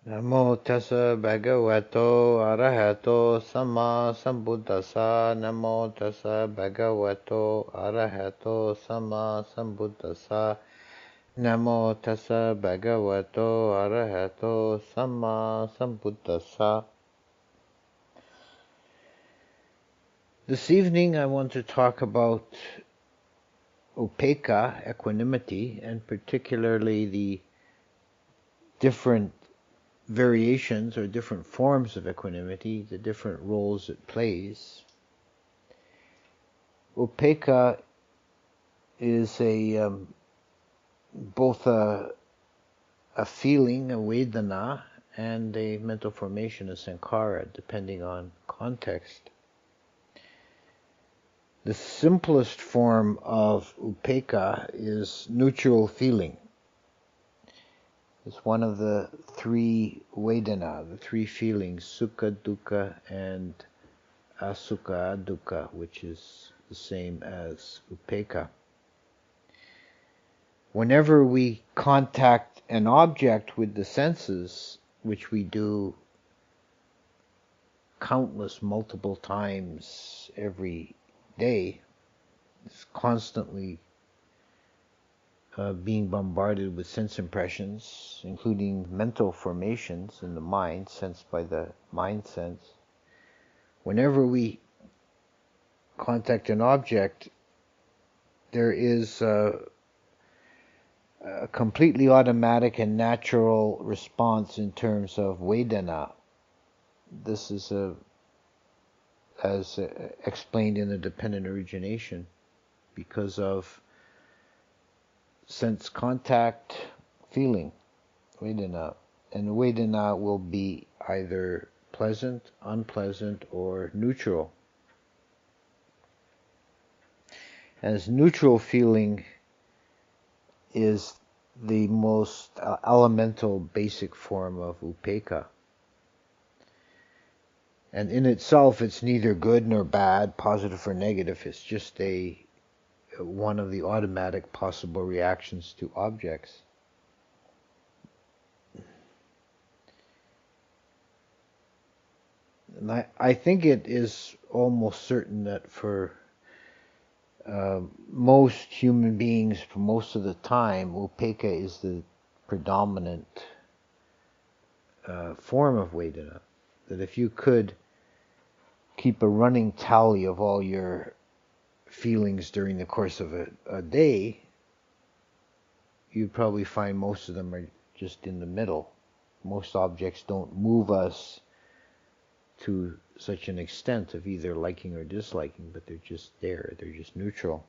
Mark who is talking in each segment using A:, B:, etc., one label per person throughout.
A: Namo tassa bhagavato arahato sama sambuddhassa. Namo tassa bhagavato arahato sama sambuddhassa. Namo tassa bhagavato arahato sama sambuddhassa. This evening I want to talk about upekkha, equanimity, and particularly the different variations or different forms of equanimity, the different roles it plays. Upekkha is both a feeling, a vedana, and a mental formation, a sankhara, depending on context. The simplest form of upekkha is neutral feeling. It's one of the three vedana, the three feelings, sukha, dukkha, and asukha, dukkha, which is the same as upekkha. Whenever we contact an object with the senses, which we do countless multiple times every day, it's constantly being bombarded with sense impressions, including mental formations in the mind, sensed by the mind sense. Whenever we contact an object, there is a completely automatic and natural response in terms of vedana. This is as explained in the dependent origination, because of sense contact feeling, vedana. And vedana will be either pleasant, unpleasant, or neutral. As neutral feeling is the most elemental basic form of upekkha. And in itself, it's neither good nor bad, positive or negative. It's just one of the automatic possible reactions to objects. And I think it is almost certain that for most human beings, for most of the time, upekkha is the predominant form of vedana. That if you could keep a running tally of all your feelings during the course of a day, you'd probably find most of them are just in the middle. Most objects don't move us to such an extent of either liking or disliking, but they're just there, they're just neutral.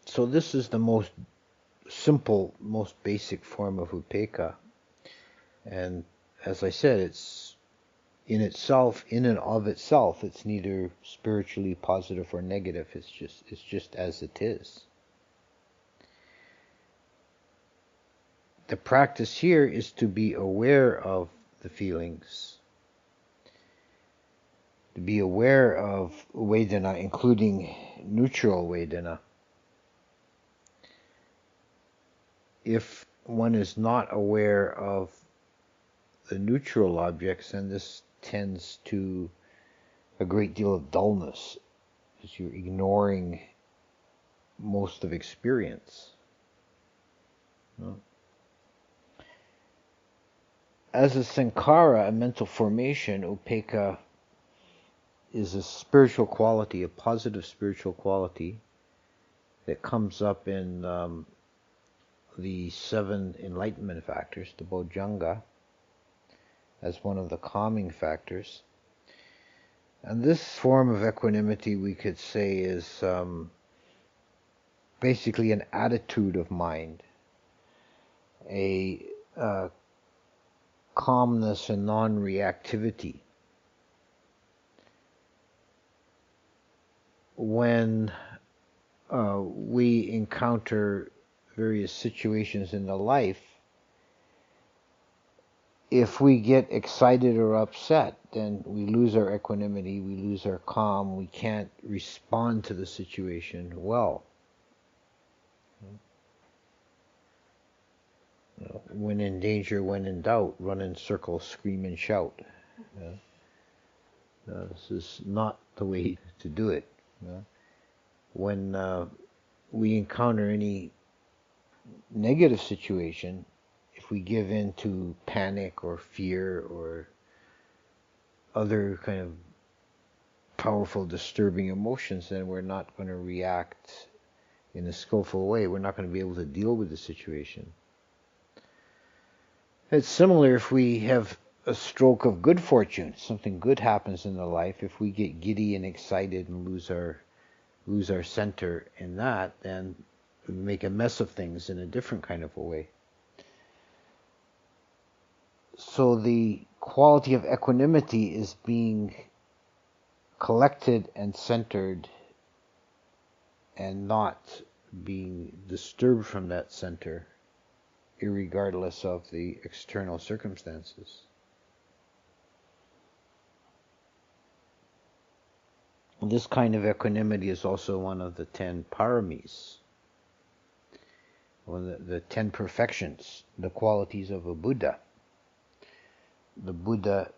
A: So this is the most simple, most basic form of upekkha. And as I said, it's in itself, in and of itself, it's neither spiritually positive or negative. It's just as it is. The practice here is to be aware of the feelings, to be aware of vedana, including neutral vedana. If one is not aware of the neutral objects, then this tends to a great deal of dullness, because you're ignoring most of experience. No? As a sankhara, a mental formation, upekkha is a spiritual quality, a positive spiritual quality that comes up in the 7 enlightenment factors, the bojjhanga, as one of the calming factors. And this form of equanimity, we could say, is basically an attitude of mind, a calmness and non-reactivity. When we encounter various situations in the life, if we get excited or upset, then we lose our equanimity, we lose our calm, we can't respond to the situation well. when in danger, when in doubt, run in circles, scream and shout. This is not the way to do it. When we encounter any negative situation, if we give in to panic or fear or other kind of powerful, disturbing emotions, then we're not going to react in a skillful way. We're not going to be able to deal with the situation. It's similar if we have a stroke of good fortune, something good happens in the life. If we get giddy and excited and lose our center in that, then we make a mess of things in a different kind of a way. So the quality of equanimity is being collected and centered and not being disturbed from that center, irregardless of the external circumstances. This kind of equanimity is also one of the 10 paramis, one of the 10 perfections, the qualities of a Buddha. The Buddha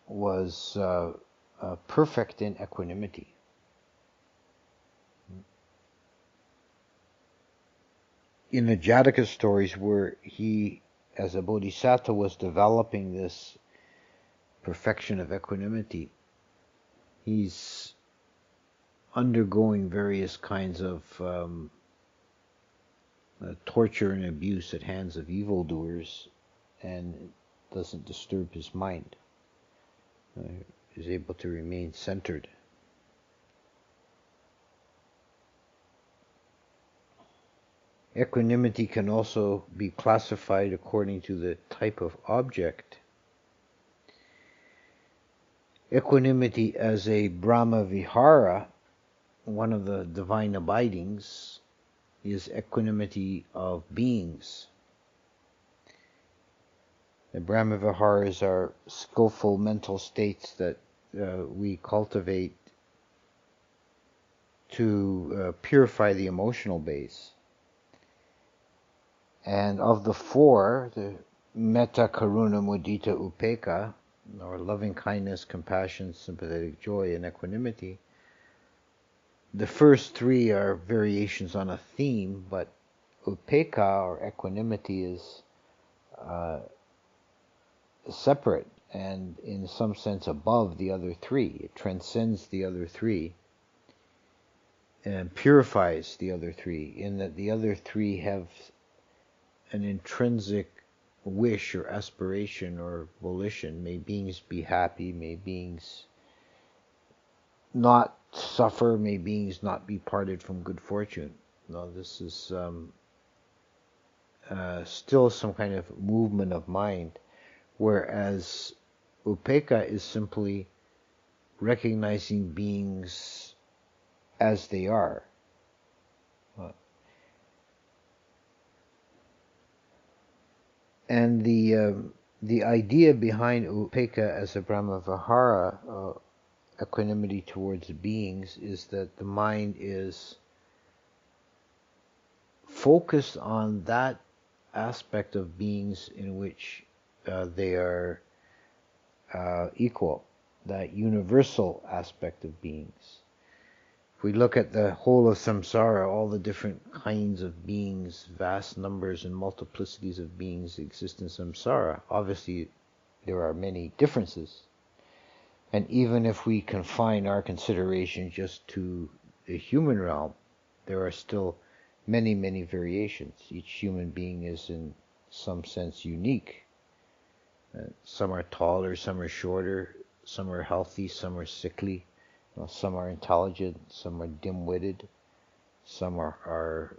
A: was perfect in equanimity. In the Jataka stories, where he, as a bodhisattva, was developing this perfection of equanimity, he's undergoing various kinds of torture and abuse at hands of evildoers, and it doesn't disturb his mind. He's able to remain centered. Equanimity can also be classified according to the type of object. Equanimity as a Brahma Vihara, one of the divine abidings, is equanimity of beings. The Brahma Viharas are skillful mental states that we cultivate to purify the emotional base. And of the 4, the Metta, Karuna, Mudita, Upekkha, or loving kindness, compassion, sympathetic joy, and equanimity, the first 3 are variations on a theme, but Upekkha, or equanimity, is separate and in some sense above the other 3. It transcends the other 3 and purifies the other 3, in that the other 3 have an intrinsic wish or aspiration or volition. May beings be happy, may beings not suffer, may beings not be parted from good fortune. No, this is still some kind of movement of mind, whereas Upekkha is simply recognizing beings as they are. And the idea behind Upekkha as a Brahma Vihara, equanimity towards beings, is that the mind is focused on that aspect of beings in which they are equal, that universal aspect of beings. If we look at the whole of samsara, all the different kinds of beings, vast numbers and multiplicities of beings exist in samsara. Obviously, there are many differences. And even if we confine our consideration just to the human realm, there are still many, many variations. Each human being is in some sense unique. Some are taller, some are shorter, some are healthy, some are sickly. Some are intelligent, some are dim-witted, some are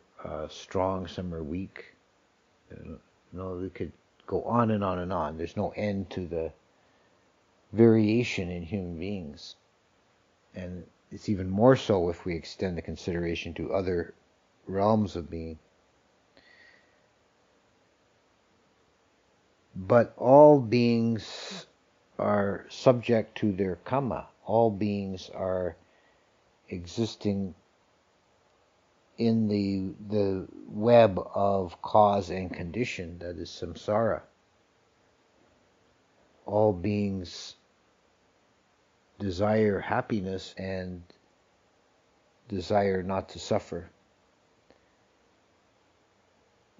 A: strong, some are weak. We could go on and on and on. There's no end to the variation in human beings. And it's even more so if we extend the consideration to other realms of being. But all beings are subject to their karma. All beings are existing in the web of cause and condition that is samsara. All beings desire happiness and desire not to suffer.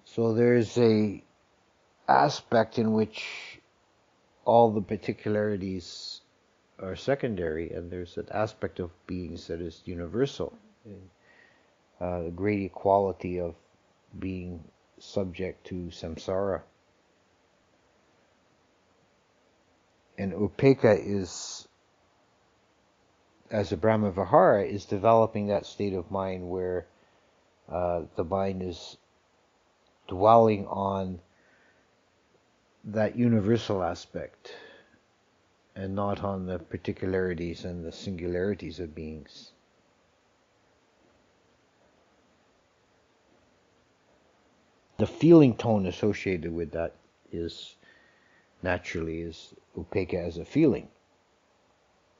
A: So there's a aspect in which all the particularities are secondary, and there's an aspect of beings that is universal. The great equality of being subject to samsara. And upekkha is, as a Brahmavihara, is developing that state of mind where the mind is dwelling on that universal aspect and not on the particularities and the singularities of beings. The feeling tone associated with that is upekkha as a feeling.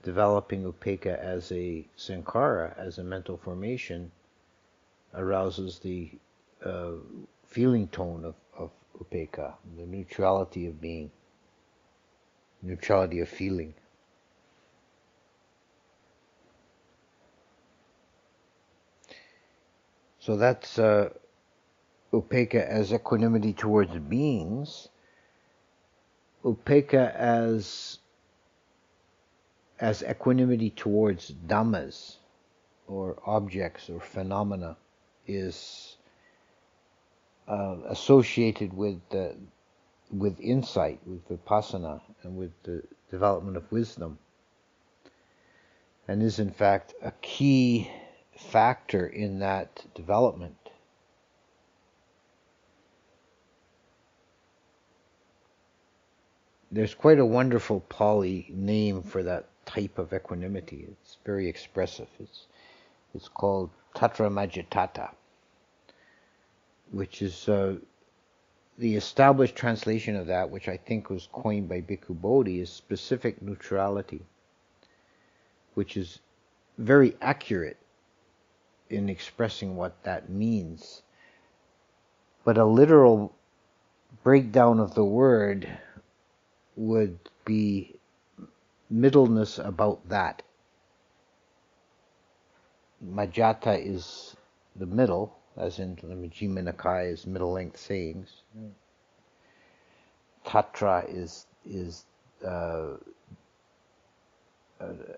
A: Developing upekkha as a sankhara, as a mental formation, arouses the feeling tone of upekkha, the neutrality of being, neutrality of feeling. So that's upekkha as equanimity towards beings. Upekkha as equanimity towards dhammas, or objects or phenomena, is associated with insight, with vipassana, and with the development of wisdom, and is in fact a key factor in that development. There's quite a wonderful Pali name for that type of equanimity. It's very expressive. It's called Tatra Majjhatthata, which is the established translation of that, which I think was coined by Bhikkhu Bodhi, is specific neutrality, which is very accurate in expressing what that means. But a literal breakdown of the word would be middleness about that. Majjhata is the middle, as in the Majjhima Nikaya is middle-length sayings. Tatra is an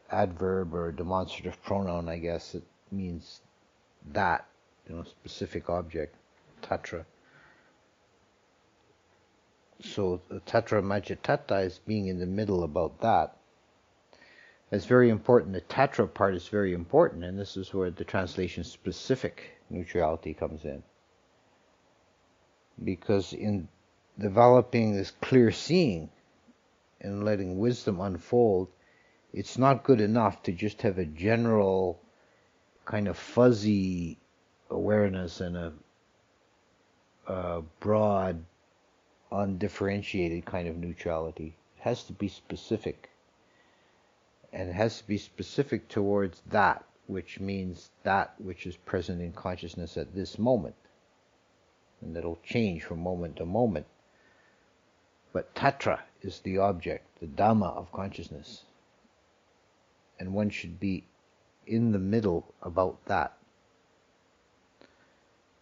A: adverb or a demonstrative pronoun, I guess. It means that, specific object, tatra. So Tatra Majjhatthata is being in the middle about that. It's very important. The Tatra part is very important, and this is where the translation specific neutrality comes in. Because in developing this clear seeing and letting wisdom unfold, it's not good enough to just have a general kind of fuzzy awareness and a broad, undifferentiated kind of neutrality. It has to be specific. And it has to be specific towards that, which means that which is present in consciousness at this moment. And that'll change from moment to moment. But Tatra is the object, the Dhamma of consciousness. And one should be in the middle about that.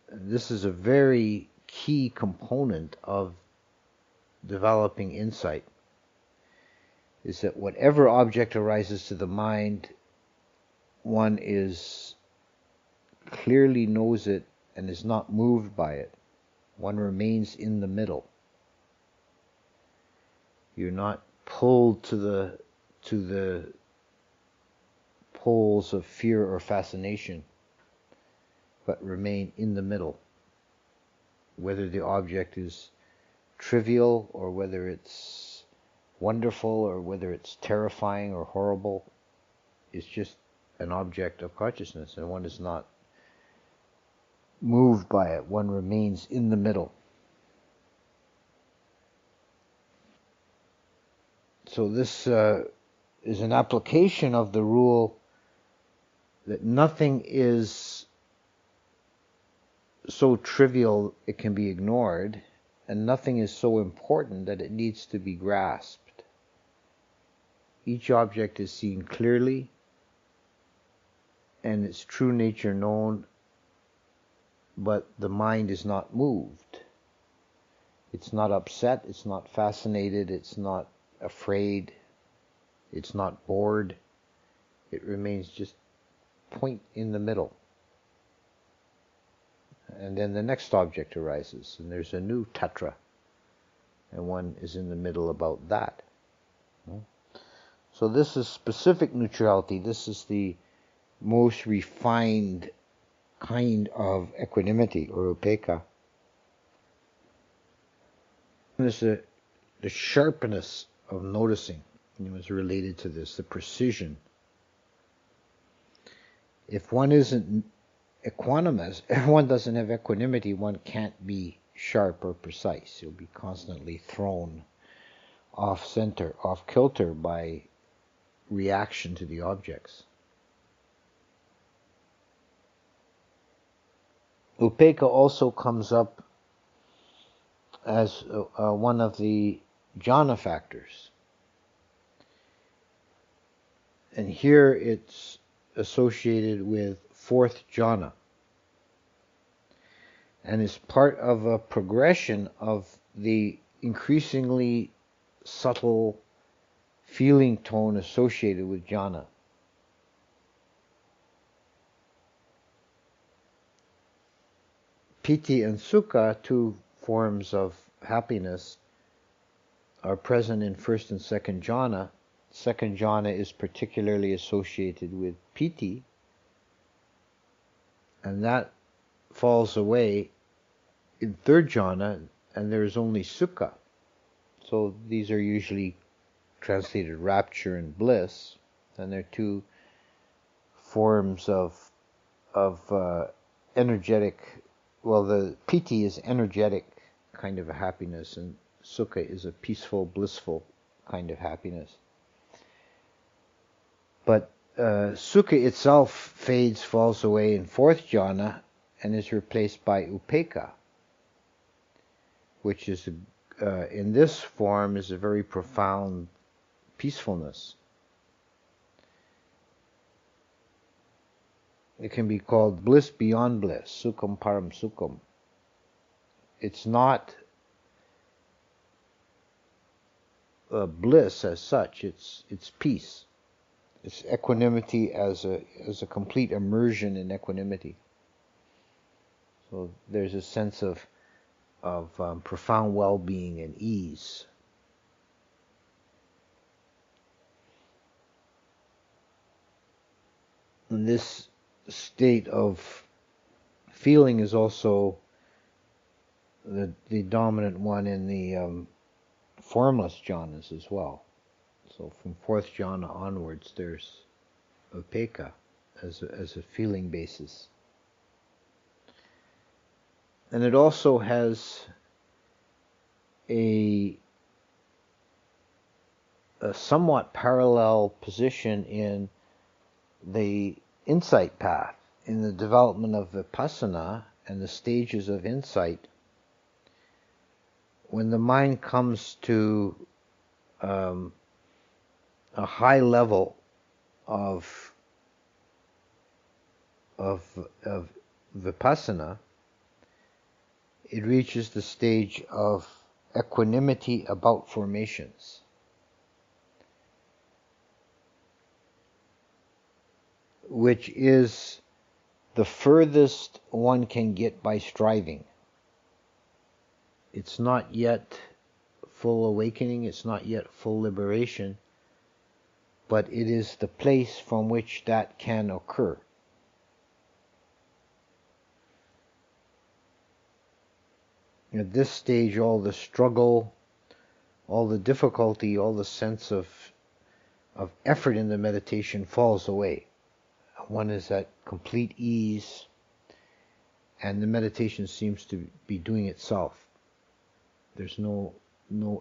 A: And this is a very key component of developing insight, is that whatever object arises to the mind, one clearly knows it and is not moved by it. One remains in the middle. You're not pulled to the poles of fear or fascination, but remain in the middle. Whether the object is trivial or whether it's wonderful or whether it's terrifying or horrible, it's just an object of consciousness, and one is not moved by it. One remains in the middle. So this is an application of the rule that nothing is so trivial it can be ignored, and nothing is so important that it needs to be grasped. Each object is seen clearly, and its true nature known, but the mind is not moved. It's not upset, it's not fascinated, it's not afraid, it's not bored. It remains just point in the middle. And then the next object arises, and there's a new tattva, and one is in the middle about that. So this is specific neutrality. This is the most refined kind of equanimity, or upekkha. There's the sharpness of noticing, is related to this, the precision. If one isn't equanimous, if one doesn't have equanimity, one can't be sharp or precise. You'll be constantly thrown off center, off kilter by reaction to the objects. Upekkha also comes up as one of the jhana factors. And here it's associated with fourth jhana, and is part of a progression of the increasingly subtle feeling tone associated with jhana. Piti and sukha, two forms of happiness, are present in first and second jhana. Second jhana is particularly associated with piti, and that falls away in third jhana, and there is only sukha. So these are usually translated rapture and bliss, and they're two forms of energetic. Well, the piti is energetic kind of a happiness, and sukha is a peaceful, blissful kind of happiness. But sukha itself fades, falls away in fourth jhana, and is replaced by upekkha, which is in this form is a very profound peacefulness. It can be called bliss beyond bliss, sukham param sukham. It's not bliss as such, it's peace. It's equanimity as a complete immersion in equanimity. So there's a sense of profound well-being and ease. And this state of feeling is also the dominant one in the formless jhanas as well. So from fourth jhana onwards, there's upekkha as a feeling basis. And it also has a somewhat parallel position in the insight path, in the development of vipassana and the stages of insight. When the mind comes to a high level of vipassana, it reaches the stage of equanimity about formations. Which is the furthest one can get by striving. It's not yet full awakening, it's not yet full liberation, but it is the place from which that can occur. At this stage, all the struggle, all the difficulty, all the sense of effort in the meditation falls away. One is at complete ease, and the meditation seems to be doing itself. There's no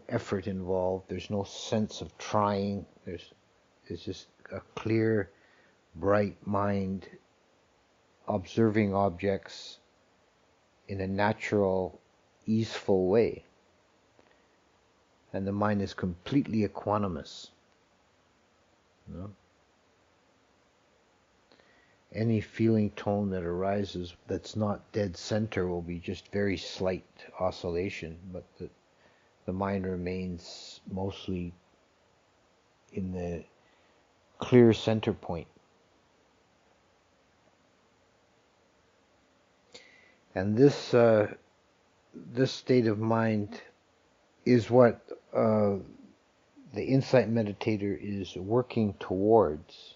A: effort involved. There's no sense of trying. It's just a clear, bright mind observing objects in a natural, easeful way. And the mind is completely equanimous. You know? Any feeling tone that arises that's not dead center will be just very slight oscillation, but the mind remains mostly in the clear center point. And this state of mind is what the insight meditator is working towards.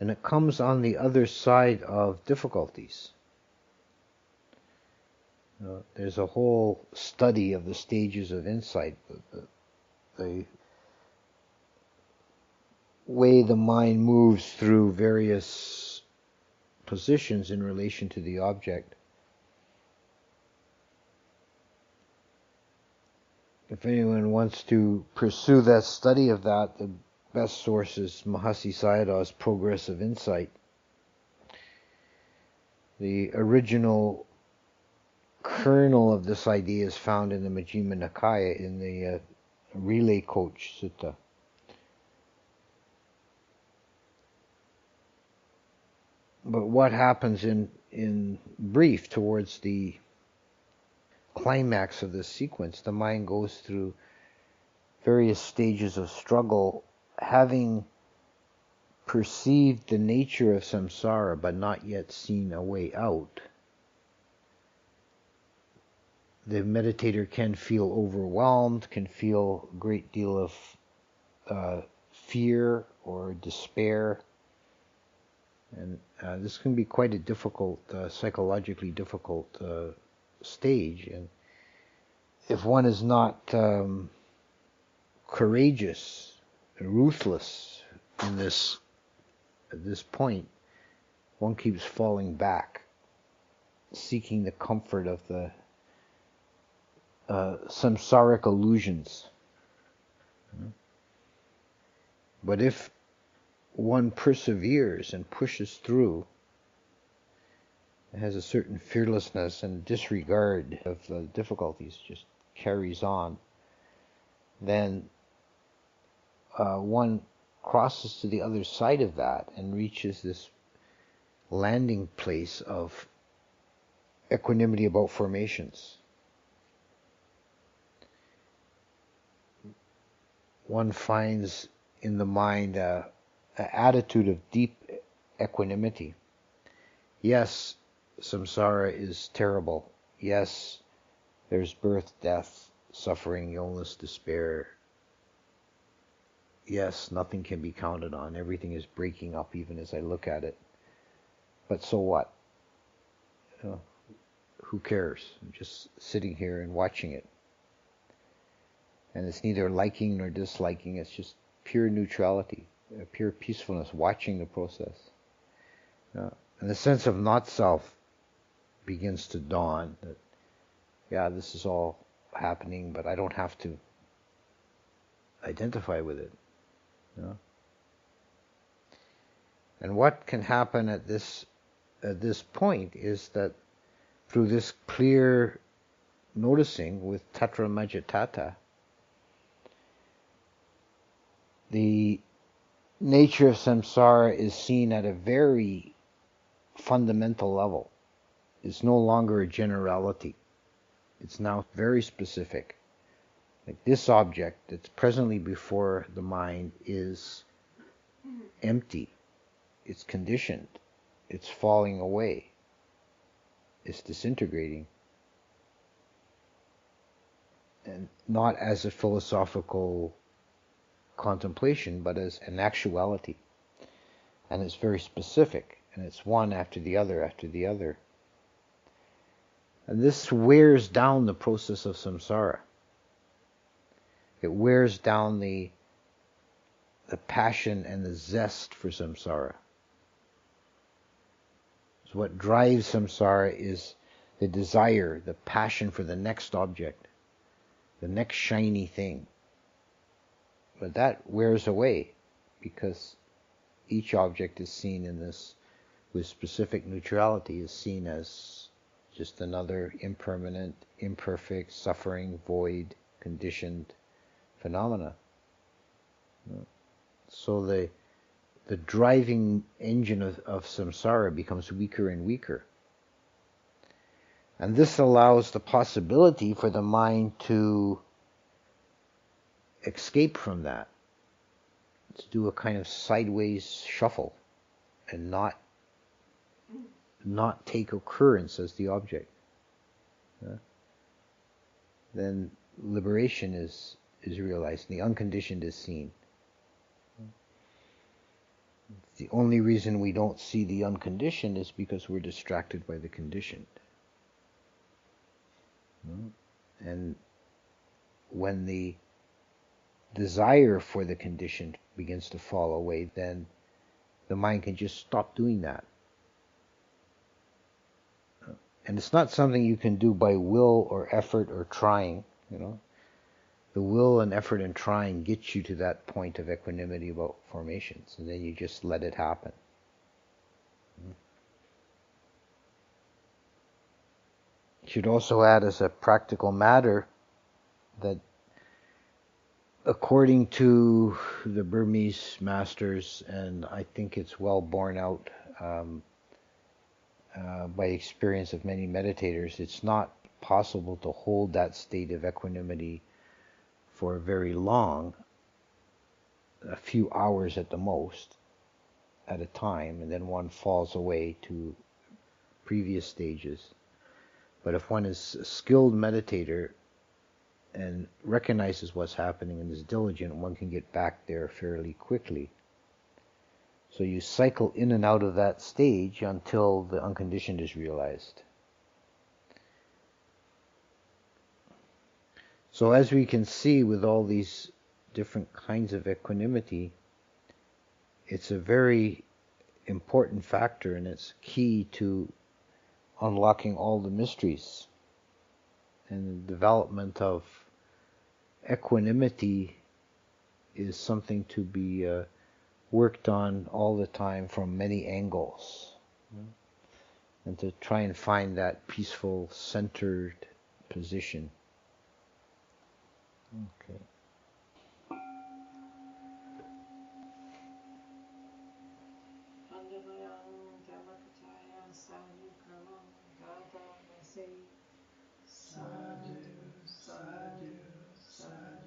A: And it comes on the other side of difficulties. There's a whole study of the stages of insight, the way the mind moves through various positions in relation to the object. If anyone wants to pursue that study of that, the best source is Mahasi Sayadaw's Progress of Insight. The original kernel of this idea is found in the Majjhima Nikaya in the Relay Coach Sutta. But what happens in brief towards the climax of this sequence, the mind goes through various stages of struggle, having perceived the nature of samsara but not yet seen a way out. The meditator can feel overwhelmed, can feel a great deal of fear or despair, and this can be quite a difficult, psychologically difficult stage. And if one is not courageous, ruthless in this at this point, one keeps falling back, seeking the comfort of the samsaric illusions. But if one perseveres and pushes through, has a certain fearlessness and disregard of the difficulties, just carries on, then one crosses to the other side of that and reaches this landing place of equanimity about formations. One finds in the mind an attitude of deep equanimity. Yes, samsara is terrible. Yes, there's birth, death, suffering, illness, despair. Yes, nothing can be counted on. Everything is breaking up even as I look at it. But so what? Who cares? I'm just sitting here and watching it. And it's neither liking nor disliking. It's just pure neutrality, pure peacefulness, watching the process. And the sense of not-self begins to dawn. That, yeah, this is all happening, but I don't have to identify with it. And what can happen at this point is that through this clear noticing with Tatra Majjhatthata, the nature of samsara is seen at a very fundamental level. It's no longer a generality. It's now very specific. Like this object that's presently before the mind is empty. It's conditioned. It's falling away. It's disintegrating. And not as a philosophical contemplation, but as an actuality. And it's very specific. And it's one after the other after the other. And this wears down the process of samsara. It wears down the passion and the zest for samsara. So what drives samsara is the desire, the passion for the next object, the next shiny thing. But that wears away because each object is seen in this with specific neutrality is seen as just another impermanent, imperfect, suffering, void, conditioned phenomena. So the driving engine of samsara becomes weaker and weaker. And this allows the possibility for the mind to escape from that, to do a kind of sideways shuffle and not take occurrence as the object. Then liberation is realized, and the unconditioned is seen. The only reason we don't see the unconditioned is because we're distracted by the conditioned. And when the desire for the conditioned begins to fall away, then the mind can just stop doing that. And it's not something you can do by will or effort or trying, The will and effort and trying get you to that point of equanimity about formations, and then you just let it happen. Should also add as a practical matter that according to the Burmese masters, and I think it's well borne out by experience of many meditators, it's not possible to hold that state of equanimity for very long, a few hours at the most, at a time, and then one falls away to previous stages. But if one is a skilled meditator and recognizes what's happening and is diligent, one can get back there fairly quickly. So you cycle in and out of that stage until the unconditioned is realized. So as we can see with all these different kinds of equanimity, it's a very important factor, and it's key to unlocking all the mysteries. And the development of equanimity is something to be worked on all the time from many angles, and to try and find that peaceful, centered position. Okay.
B: Sadhu, sadhu, sadhu.